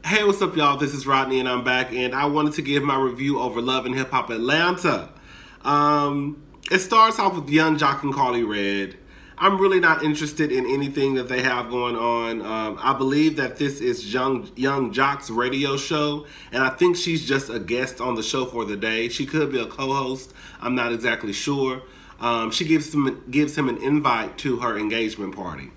Hey, what's up, y'all? This is Rodney, and I'm back, and I wanted to give my review over Love and Hip Hop Atlanta. It starts off with Yung Joc and Karlie Redd. I'm really not interested in anything that they have going on. I believe that this is Yung Joc's radio show, and I think she's just a guest on the show for the day. She could be a co-host. I'm not exactly sure. She gives him an invite to her engagement party.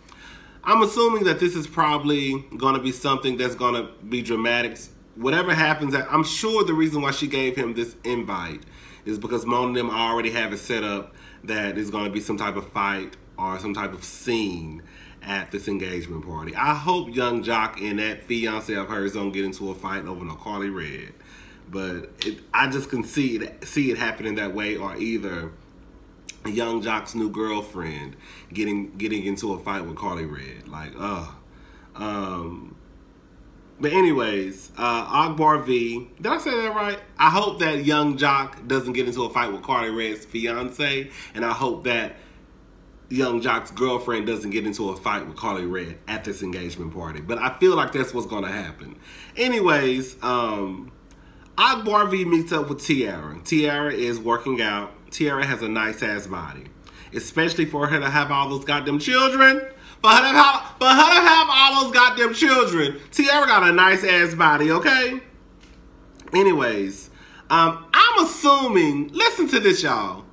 I'm assuming that this is probably going to be something that's going to be dramatic. Whatever happens, I'm sure the reason why she gave him this invite is because Mona and them already have it set up that there's going to be some type of fight or some type of scene at this engagement party. I hope Yung Joc and that fiance of hers don't get into a fight over no Karlie Redd. But I just can see it happening that way, or either Yung Joc's new girlfriend getting into a fight with Karlie Redd. But anyways, Akbar V. Did I say that right? I hope that Yung Joc doesn't get into a fight with Karlie Redd's fiance, and I hope that Yung Joc's girlfriend doesn't get into a fight with Karlie Redd at this engagement party. But I feel like that's what's going to happen. Anyways, Akbar V meets up with Tiara. Tiara is working out. Tiara has a nice ass body, especially for her to have all those goddamn children. For her to have all those goddamn children, Tiara got a nice ass body, okay? Anyways, I'm assuming, listen to this, y'all.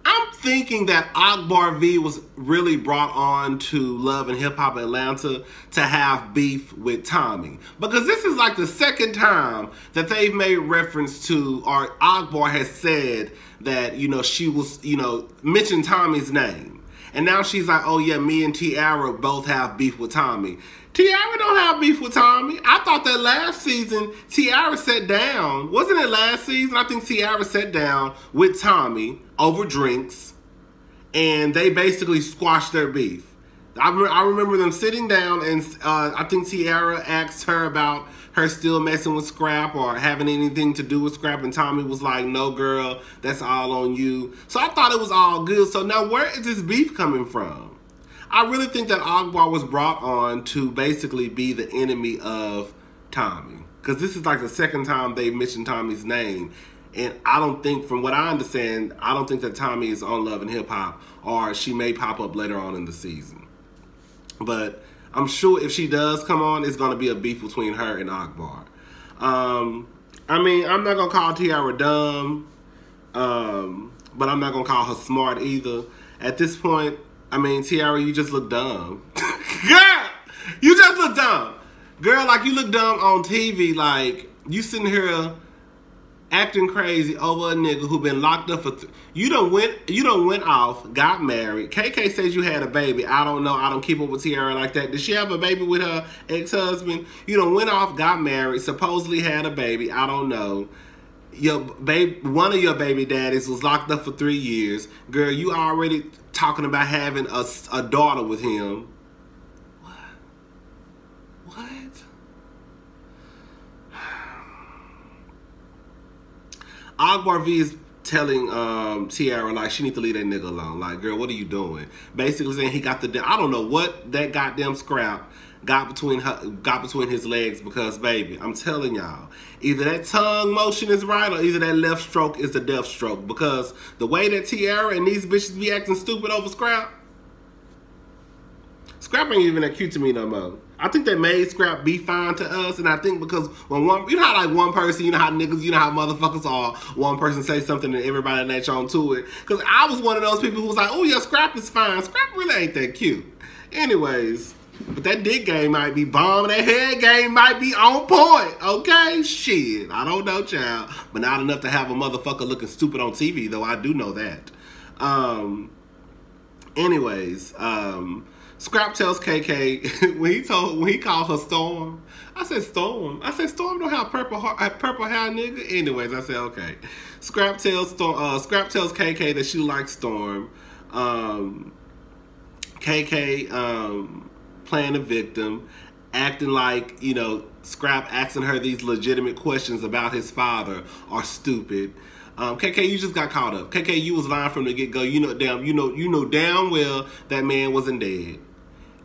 I'm thinking that Akbar V was really brought on to Love and Hip Hop Atlanta to have beef with Tommy. Because this is like the second time that they've made reference to, or Akbar has said that, she was, mentioned Tommy's name. And now she's like, oh yeah, me and Tiara both have beef with Tommy. Tiara don't have beef with Tommy. I thought that last season, Tiara sat down. Wasn't it last season? I think Tiara sat down with Tommy over drinks, and they basically squashed their beef. I remember them sitting down, and I think Tiara asked her about her still messing with Scrap or having anything to do with Scrap, and Tommy was like, no girl, that's all on you. So I thought it was all good. So now where is this beef coming from? I really think that Akbar was brought on to basically be the enemy of Tommy. Because this is like the second time they mentioned Tommy's name. And I don't think, from what I understand, I don't think that Tommy is on Love and Hip Hop, or she may pop up later on in the season. But I'm sure if she does come on, it's going to be a beef between her and Akbar. I'm not going to call Tiara dumb, but I'm not going to call her smart either. At this point, Tiara, you just look dumb. Girl, you just look dumb. Girl, like, you look dumb on TV. Like, you sitting here acting crazy over a nigga who been locked up for... You done went off, got married. KK says you had a baby. I don't know. I don't keep up with Tiara like that. Did she have a baby with her ex-husband? You done went off, got married, supposedly had a baby. I don't know. One of your baby daddies was locked up for 3 years. Girl, you already talking about having a daughter with him. What? Akbar V is telling Tiara, like, she need to leave that nigga alone. Like, girl, what are you doing? Basically saying he got I don't know what that goddamn Scrap got between his legs, because, baby, I'm telling y'all, either that tongue motion is right, or either that left stroke is the death stroke. Because the way that Tiara and these bitches be acting stupid over Scrap ain't even that cute to me no more. I think they made Scrap be fine to us, and I think because when you know how, like, one person, you know how niggas, you know how motherfuckers are, one person say something and everybody latch on to it. Because I was one of those people who was like, oh yeah, Scrap is fine. Scrap really ain't that cute. Anyways, but that dick game might be bomb, that head game might be on point, okay? Shit, I don't know, child. But not enough to have a motherfucker looking stupid on TV, though. I do know that. Anyways, Scrap tells KK when he called her Storm. I said Storm don't have purple hair, nigga. Anyways, I said okay. Scrap tells KK that she likes Storm. KK playing a victim, acting like, Scrap asking her these legitimate questions about his father are stupid. KK, you just got caught up. KK, you was lying from the get-go. You know damn well that man wasn't dead.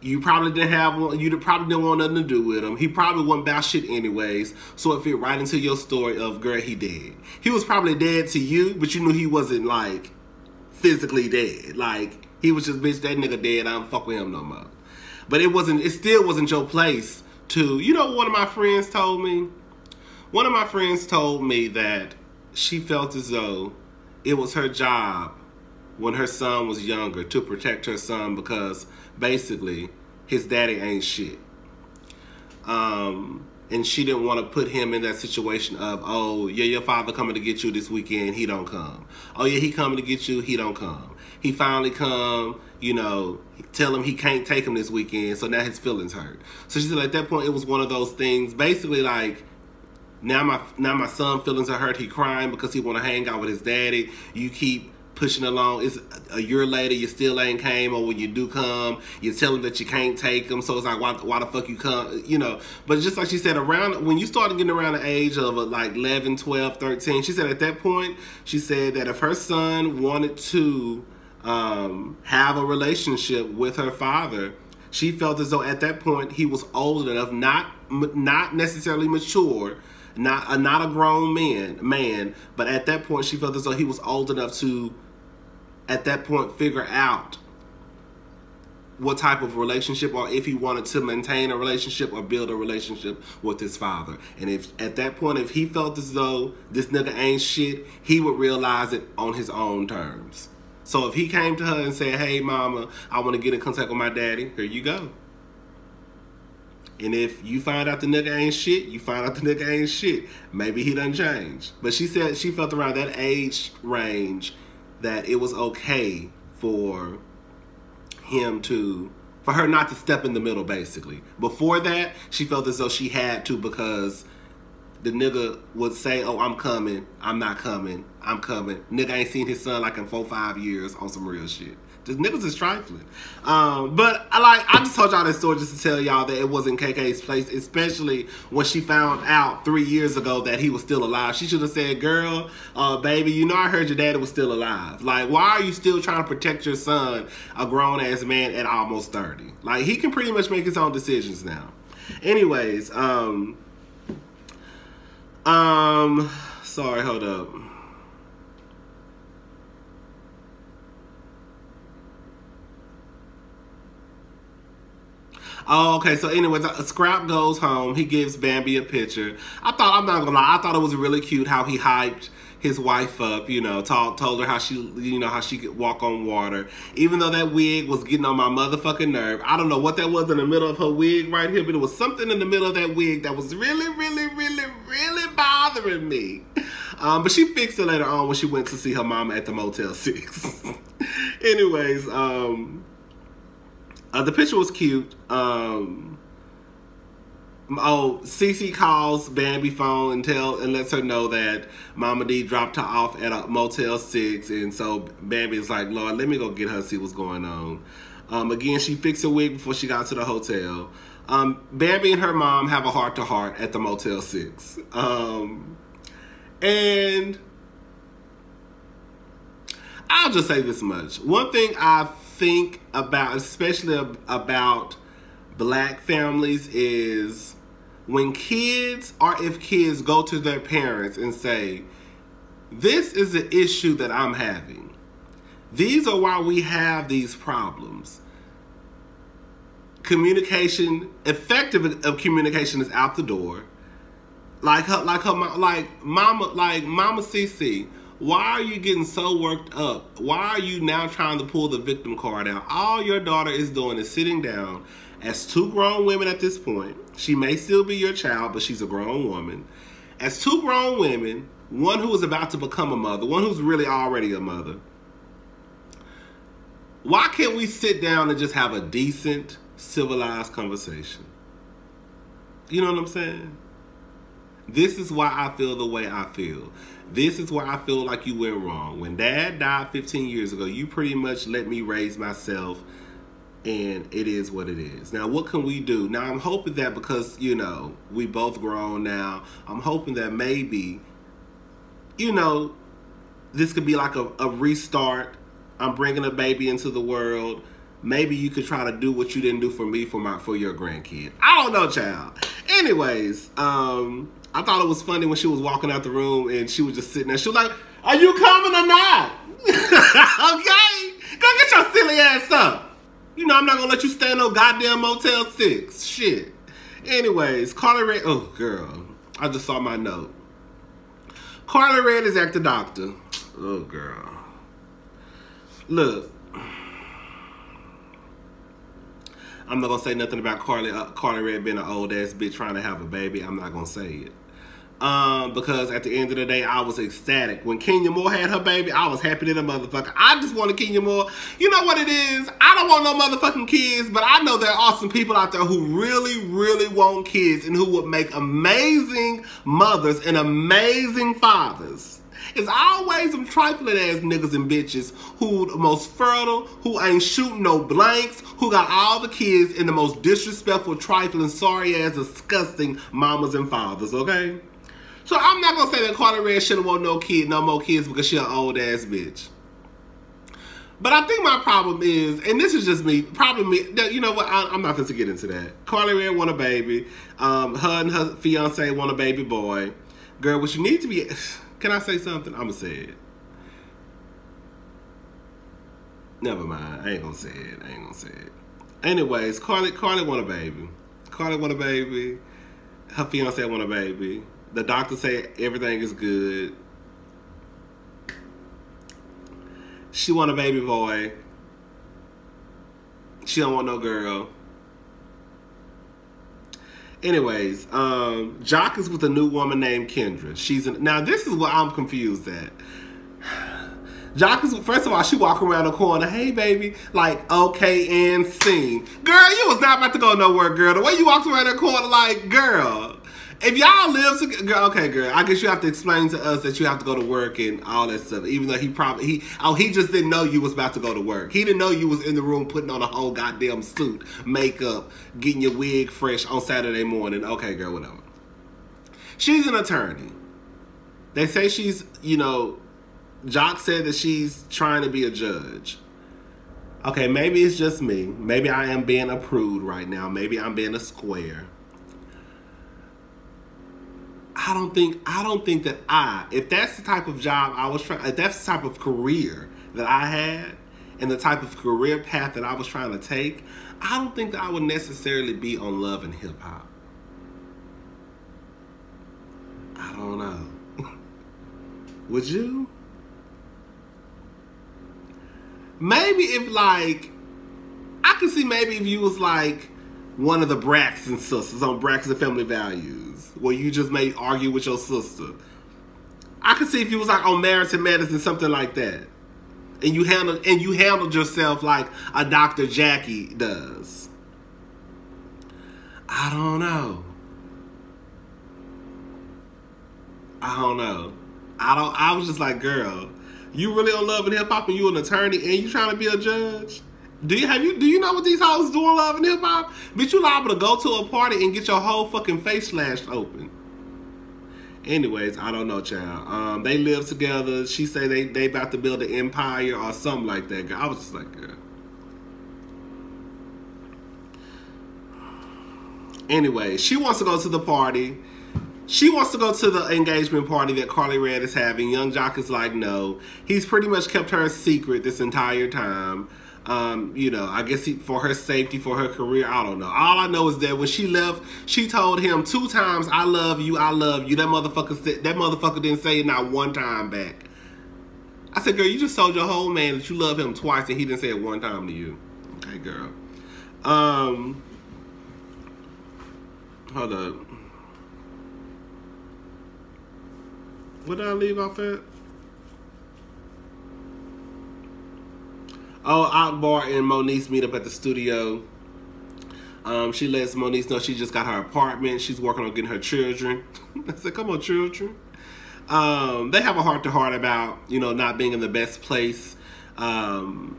You probably didn't have one. You probably didn't want nothing to do with him. He probably wasn't about shit anyways. So it fit right into your story of, girl, he dead. He was probably dead to you, but you knew he wasn't like physically dead. Like he was just, bitch, that nigga dead. I don't fuck with him no more. But it wasn't. It still wasn't your place to. You know what one of my friends told me? One of my friends told me that she felt as though it was her job when her son was younger to protect her son because basically his daddy ain't shit. And she didn't want to put him in that situation of, oh, yeah, your father coming to get you this weekend, he don't come. Oh, yeah, he coming to get you, he don't come. He finally come, you know, tell him he can't take him this weekend, so now his feelings hurt. So she said at that point it was one of those things, basically like, now my son feelings are hurt, he crying because he want to hang out with his daddy. You keep pushing along. It's a year later, you still ain't came, or when you do come, you tell him that you can't take him. So it's like, why the fuck you come, you know? But just like she said, around when you started getting around the age of like 11, 12, 13, she said at that point, she said that if her son wanted to have a relationship with her father, she felt as though at that point he was old enough, not necessarily mature, not a grown man, but at that point she felt as though he was old enough to, at that point, figure out what type of relationship, or if he wanted to maintain a relationship or build a relationship with his father. And if at that point, if he felt as though this nigga ain't shit, he would realize it on his own terms. So if he came to her and said, hey mama, I want to get in contact with my daddy, here you go. And if you find out the nigga ain't shit, you find out the nigga ain't shit. Maybe he done changed. But she said she felt around that age range that it was okay for her not to step in the middle, basically. Before that, she felt as though she had to, because the nigga would say, oh, I'm coming, I'm not coming, I'm coming. Nigga ain't seen his son like in 4-5 years on some real shit. Just niggas is trifling. But I just told y'all that story just to tell y'all that it wasn't KK's place, especially when she found out 3 years ago that he was still alive. She should have said, girl, baby, you know I heard your daddy was still alive. Like, why are you still trying to protect your son, a grown-ass man at almost 30? Like, he can pretty much make his own decisions now. Anyways, sorry, hold up. Oh, okay, so anyways, Scrap goes home. He gives Bambi a picture. I'm not gonna lie, I thought it was really cute how he hyped his wife up, you know, told her how she, you know, how she could walk on water. Even though that wig was getting on my motherfucking nerve. I don't know what that was in the middle of her wig right here, but it was something in the middle of that wig that was really, really, really, really bothering me. But she fixed it later on when she went to see her mama at the Motel 6. Anyways, the picture was cute. Cece calls Bambi phone and lets her know that Mama D dropped her off at a Motel 6, and so Bambi is like, Lord, let me go get her, see what's going on. Again, she fixed her wig before she got to the hotel. Bambi and her mom have a heart-to-heart at the Motel 6. And I'll just say this much. One thing I think about, especially about black families, is when kids, or if kids go to their parents and say, this is the issue that I'm having. These are why we have these problems. Communication, effective communication is out the door. Like Mama CC, why are you getting so worked up? Why are you now trying to pull the victim card out? All your daughter is doing is sitting down as two grown women at this point. She may still be your child, but she's a grown woman. As two grown women, one who is about to become a mother, one who's really already a mother. Why can't we sit down and just have a decent, civilized conversation? You know what I'm saying? This is why I feel the way I feel. This is why I feel like you went wrong. When Dad died 15 years ago, you pretty much let me raise myself, and it is what it is. Now, what can we do? Now, I'm hoping that because, you know, we both grown now, I'm hoping that maybe, you know, this could be like a restart. I'm bringing a baby into the world. maybe you could try to do what you didn't do for me for your grandkid. I don't know, child. Anyways, I thought it was funny when she was walking out the room and she was just sitting there. She was like, "Are you coming or not?" Okay, go get your silly ass up. You know I'm not gonna let you stay in no goddamn Motel 6. Shit. Anyways, Carly Red. Oh, girl, I just saw my note. Carly Red is at the doctor. Oh, girl. Look, I'm not gonna say nothing about Carly Red being an old ass bitch trying to have a baby. I'm not gonna say it. Because at the end of the day, I was ecstatic. When Kenya Moore had her baby, I was happy to the motherfucker. I just wanted Kenya Moore. You know what it is? I don't want no motherfucking kids, but I know there are some people out there who really, really want kids and who would make amazing mothers and amazing fathers. It's always some trifling ass niggas and bitches who the most fertile, who ain't shooting no blanks, who got all the kids in the most disrespectful, trifling, sorry ass, disgusting mamas and fathers, okay? So I'm not gonna say that Carly Red shouldn't want no more kids because she an old ass bitch. But I think my problem is, and this is just me, you know what, I'm not gonna get into that. Carly Red want a baby. Her and her fiance want a baby boy. Girl, what you need to be, can I say something? I'm gonna say it. Never mind, I ain't gonna say it. Anyways, Carly want a baby. Carly want a baby. Her fiance want a baby. The doctor say everything is good. She want a baby boy. She don't want no girl. Anyways, Jock is with a new woman named Kendra. Now this is what I'm confused at. Jock is, first of all, she walk around the corner, "Hey baby," like okay and scene. Girl, you was not about to go nowhere, girl. The way you walked around that corner, like, girl. If y'all live together, okay, girl, I guess you have to explain to us that you have to go to work and all that stuff. Even though he just didn't know you was about to go to work. He didn't know you was in the room putting on a whole goddamn suit, makeup, getting your wig fresh on Saturday morning. Okay, girl, whatever. She's an attorney. They say she's, you know, Jock said that she's trying to be a judge. Okay, maybe it's just me. Maybe I am being a prude right now. Maybe I'm being a square. I don't think that if that's the type of job I was trying, if that's the type of career that I had and the type of career path that I was trying to take, I don't think that I would necessarily be on Love and Hip Hop. I don't know. Would you? Maybe if, like, I could see maybe if you was like one of the Braxton sisters on Braxton Family Values, where you just may argue with your sister. I could see if you was like on Married to Medicine, something like that, and you handled yourself like a Dr. Jackie does. I don't know. I was just like, girl, you really on Love and Hip Hop and you an attorney and you trying to be a judge? Do you know what these hoes do on Love and Hip Hop? Bitch, you liable to go to a party and get your whole fucking face slashed open. Anyways, I don't know, child. They live together. She say they about to build an empire or something like that. Girl, I was just like, girl. Anyway, she wants to go to the party. She wants to go to the engagement party that Carly Red is having. Young Jock is like, no. He's pretty much kept her a secret this entire time. You know, I guess for her safety, for her career, I don't know. All I know is that when she left, she told him 2 times, I love you, I love you. That motherfucker didn't say it not 1 time back. I said, girl, you just told your whole man that you love him twice and he didn't say it 1 time to you. Okay, girl. Hold up. What did I leave off at? Oh, Akbar and Moniece meet up at the studio. She lets Moniece know she just got her apartment. She's working on getting her children. I said, come on, children. They have a heart-to-heart about, you know, not being in the best place to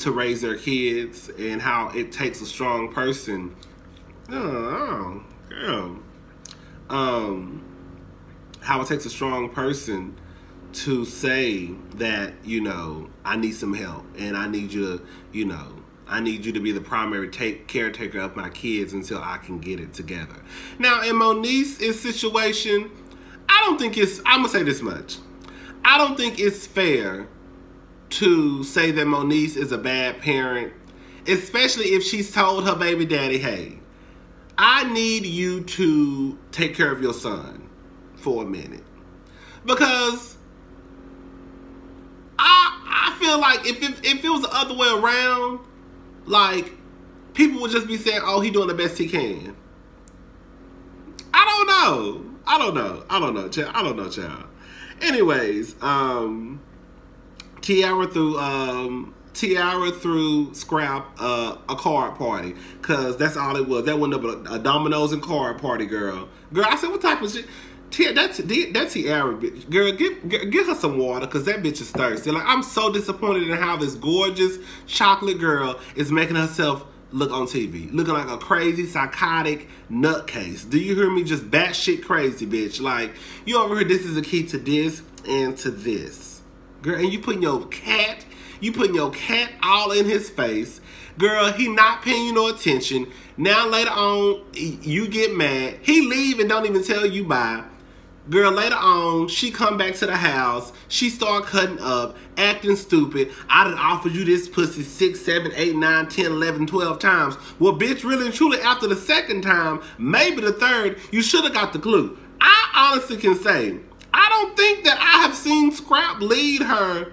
raise their kids and how it takes a strong person. Oh, girl. How it takes a strong person to say that, you know, I need some help and I need you to, you know, I need you to be the primary caretaker of my kids until I can get it together. Now, in Moniece's situation, I don't think it's, I'm going to say this much. I don't think it's fair to say that Moniece is a bad parent, especially if she's told her baby daddy, hey, I need you to take care of your son for a minute. Because I feel like if it was the other way around, like, people would just be saying, oh, he doing the best he can. I don't know, child. Anyways, Tiara threw Scrap a card party, cause that's all it was. That wasn't a dominoes and card party, girl. I said, what type of shit? That Tiara bitch, girl, get her some water, cause that bitch is thirsty. Like, I'm so disappointed in how this gorgeous chocolate girl is making herself look on TV, looking like a crazy psychotic nutcase. Do you hear me? Just batshit crazy, bitch. Like, you over here, this is a key to this and to this, girl. And you putting your cat all in his face, girl. He not paying you no attention. Now later on, you get mad. He leave and don't even tell you bye. Girl, later on, she come back to the house. She start cutting up, acting stupid. I done offered you this pussy 6, 7, 8, 9, 10, 11, 12 times. Well, bitch, really and truly, after the second time, maybe the third, you should have got the clue. I honestly can say, I don't think that I have seen Scrap lead her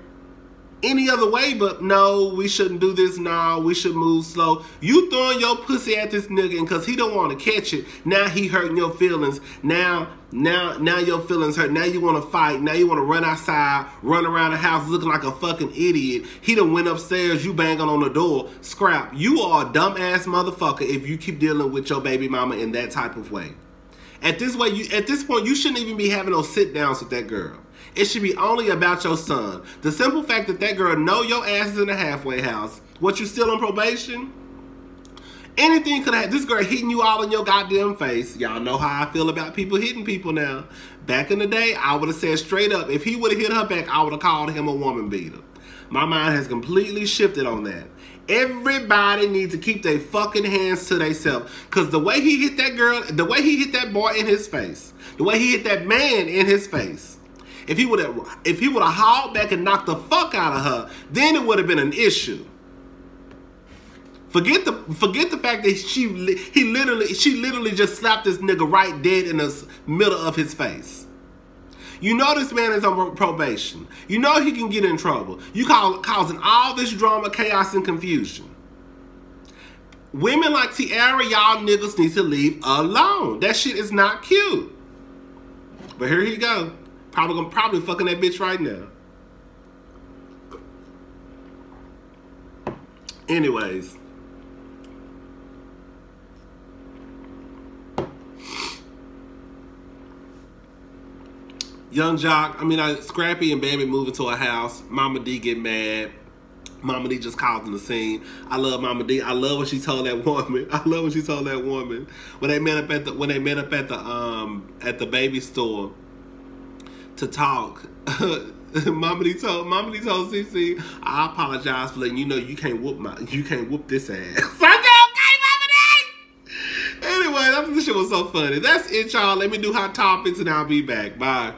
any other way, but no, we shouldn't do this. No, we should move slow. You throwing your pussy at this nigga, and cause he don't want to catch it, now he hurting your feelings. Now your feelings hurt. Now you want to fight. Now you want to run outside, run around the house looking like a fucking idiot. He done went upstairs, you banging on the door. Scrap, you are a dumbass motherfucker if you keep dealing with your baby mama in that type of way. At this point, you shouldn't even be having no sit downs with that girl. It should be only about your son. The simple fact that that girl know your ass is in the halfway house, what, you still on probation? Anything could have, this girl hitting you all in your goddamn face. Y'all know how I feel about people hitting people now. Back in the day, I would have said straight up, if he would have hit her back, I would have called him a woman beater. My mind has completely shifted on that. Everybody needs to keep their fucking hands to themselves. Because the way he hit that girl, the way he hit that boy in his face, the way he hit that man in his face, if he would have hauled back and knocked the fuck out of her, then it would have been an issue. Forget the fact that she literally just slapped this nigga right dead in the middle of his face. You know this man is on probation. You know he can get in trouble. You causing all this drama, chaos, and confusion. Women like Tiara, y'all niggas need to leave alone. That shit is not cute. But here he go. Probably fucking that bitch right now. Anyways. Young Jock, Scrappy and Bambi move into a house. Mama D get mad. Mama D just called in the scene. I love Mama D. I love what she told that woman. When they met up at the baby store to talk. Mama D told CC, I apologize for letting you know you can't whoop this ass. I said, okay, Mama D. Anyway, this shit was so funny. That's it, y'all. Let me do hot topics and I'll be back. Bye.